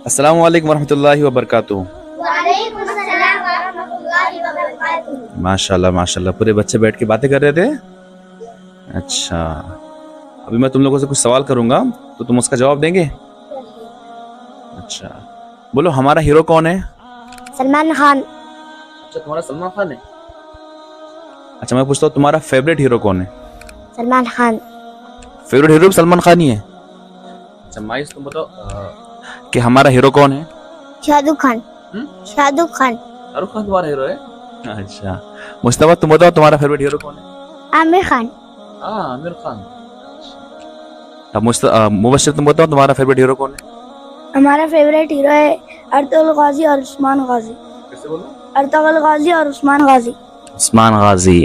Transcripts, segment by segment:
अस्सलामु अलैकुम वरहमतुल्लाहि वबरकातुहू। वालेकुम अस्सलाम वरहमतुल्लाहि वबरकातुहू। माशाल्लाह माशाल्लाह, पूरे बच्चे बैठ के बातें कर रहे थे। अच्छा, अभी मैं तुम लोगों से कुछ सवाल करूंगा तो तुम उसका जवाब देंगे। अच्छा, बोलो हमारा हीरो कौन है? सलमान खान। अच्छा, तुम्हारा सलमान खान है। अच्छा, मैं पूछता हूँ तुम्हारा फेवरेट हीरो कौन है? सलमान खान। फेवरेट हीरो भी सलमान खान ही है। अच्छा माइस, तुम बताओ कि हमारा हीरो कौन है? शाहरुख खान। शाहरुख खान। शाहरुख खान तुम्हारा हीरो है। अच्छा, मुस्तफा तुम बताओ तुम्हारा फेवरेट हीरो कौन है? आमिर खान। आमिर खान। अब मुबश्शिर तुम बताओ तुम्हारा फेवरेट हीरो कौन है? हमारा फेवरेट हीरो है अर्तुगरुल गाजी और उस्मान गाजी। कैसे बोलो? अर्तुगरुल गाजी और उस्मान गाजी। उस्मान गाजी,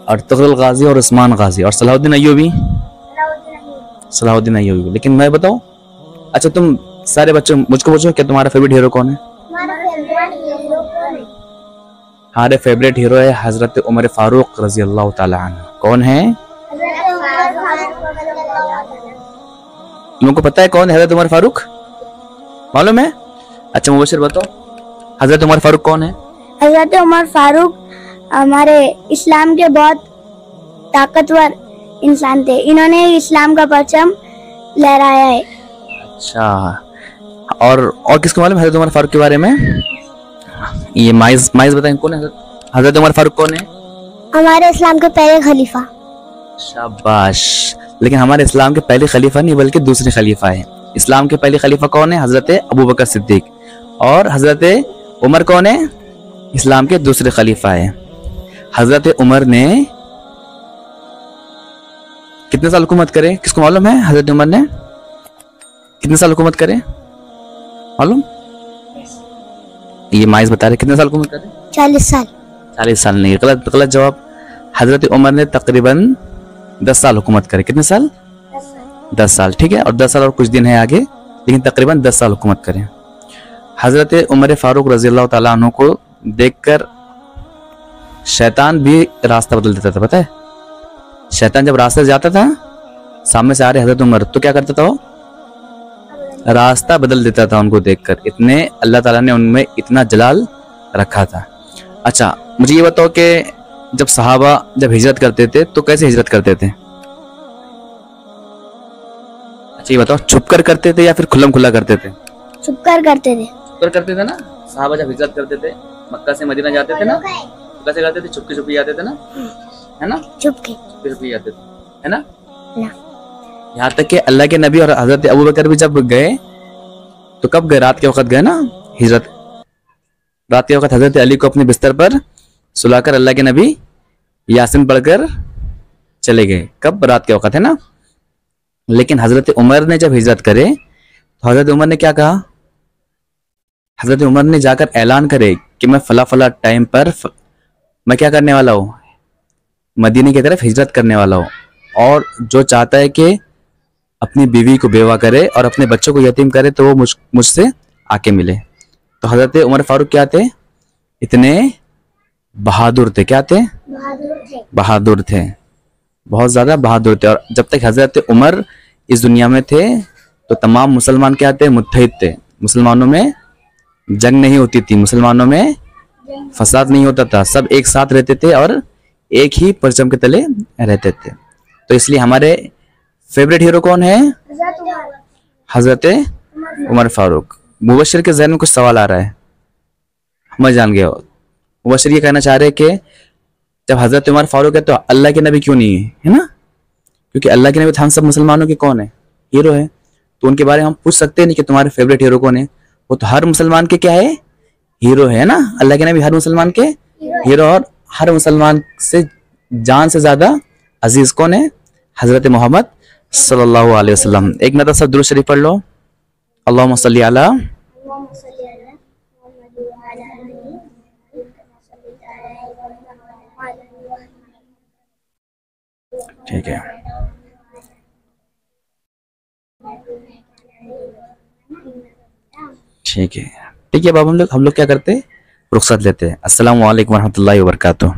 अर्तुगरुल गाजी और उस्मान गाजी और सलाहुद्दीन अय्यूबी। सलाहुद्दीन अय्यूबी। लेकिन मैं बताऊं, अच्छा तुम सारे बच्चों मुझको पूछो कि तुम्हारा फेवरेट हीरो कौन है? हमारे फेवरेट हीरो है हजरत उमर फारूक रजी अल्लाह ताला अन्हु। कौन है? तुमको पता है कौन है हजरत उमर फारूक? मालूम है? अच्छा मुबश्शिर बताओ हजरत उमर फारूक कौन है? हजरत उमर फारूक हमारे इस्लाम के बहुत ताकतवर इंसान थे। इन्होंने इस्लाम का परचम लहराया है। अच्छा, और किसको मालूम है हजरत उमर फारूक के बारे में? ये माइज बताएं कौन है हजरत उमर फारूक? कौन है? हमारे इस्लाम के पहले खलीफा। शाबाश। लेकिन हमारे इस्लाम के पहले खलीफा नहीं बल्कि दूसरे खलीफा है। इस्लाम के पहले खलीफा कौन है? हजरत अबू बकर सिद्दीक। और हजरत उमर कौन है? इस्लाम के दूसरे खलीफा है। हजरत उमर ने कितने साल हुकूमत करे? किसको मालूम है हजरत उमर ने कितने साल हुकूमत करे? मालूम? ये माइज बता रहे कितने साल हुकूमत करे? 40 साल। 40 साल नहीं, गलत जवाब। हजरत उमर ने तकरीबन 10 साल हुकूमत करे। कितने साल? 10 साल। ठीक है, और 10 साल और कुछ दिन है आगे, लेकिन तकरीबन 10 साल हुकूमत करें। हजरत उमर फारूक रजी अल्लाह ताला अन्हु को देखकर शैतान भी रास्ता बदल देता था। पता है, शैतान जब रास्ते से जाता था, सामने से आ रहे हजरत उमर, तो क्या करता था? वो रास्ता बदल देता था उनको देखकर। इतने अल्लाह ताला ने उनमें इतना जलाल रखा था। अच्छा, मुझे ये बताओ कि जब सहाबा जब हिजरत करते थे तो कैसे हिजरत करते थे? अच्छा ये बताओ, छुप कर करते थे या फिर खुल्लम खुल्ला करते थे? छुप कर करते थे। छुप कर करते थे ना। सहाबा जब हिजरत करते थे, मक्का से मदीना जाते थे ना, तो कैसे करते थे? छुपके छुपके जाते थे ना, है ना? छुपके छुपके जाते थे, है ना? ना। यहाँ तक कि अल्लाह के नबी और हजरत अबू बकर भी जब गए तो कब गए? रात के वक्त गए ना हिजरत। रात के वक्त हजरत अली को अपने बिस्तर पर सुलाकर अल्लाह के नबी यासीन पढ़कर चले गए। कब? रात के वक्त, है ना? लेकिन हजरत उमर ने जब हिजरत करे तो हजरत उमर ने क्या कहा? हजरत उमर ने जाकर ऐलान करे कि मैं फला फला टाइम पर मैं क्या करने वाला हूँ? मदीने की तरफ हिजरत करने वाला हूँ, और जो चाहता है कि अपनी बीवी को बेवा करे और अपने बच्चों को यतीम करे तो वो मुझसे आके मिले। तो हजरत उमर फारूक क्या थे? इतने बहादुर थे। क्या थे? बहादुर थे, बहुत ज्यादा बहादुर थे। और जब तक हजरत उमर इस दुनिया में थे तो तमाम मुसलमान क्या थे? मुत्तहिद थे। मुसलमानों में जंग नहीं होती थी, मुसलमानों में फसाद नहीं होता था, सब एक साथ रहते थे और एक ही परचम के तले रहते थे। तो इसलिए हमारे फेवरेट हीरो कौन है? हजरत उमर फारूक। मुबश्शिर के ज़हन में कुछ सवाल आ रहा है, मैं जान गया। मुबश्शिर ये कहना चाह रहे हैं कि जब हजरत उमर फारूक है तो अल्लाह के नबी क्यों नहीं है? है ना? क्योंकि अल्लाह के नबी हम सब मुसलमानों के कौन है? हीरो है। तो उनके बारे में हम पूछ सकते नहीं कि तुम्हारे फेवरेट हीरो कौन है? वो तो हर मुसलमान के क्या है? हीरो है ना? अल्लाह के नबी हर मुसलमान के हीरो, और हर मुसलमान से जान से ज्यादा अजीज कौन है? हजरत मोहम्मद सल्लल्लाहु अलैहि वसल्लम। एक मरतबा सब दुरूद शरीफ पढ़ लो। अल्लाहुम्मा सल्ली अला। ठीक है, ठीक है, ठीक है। अब हम लोग क्या करते हैं? रुखसत लेते हैं। अस्सलाम वालेकुम रहमतुल्लाहि व बरकातुहू।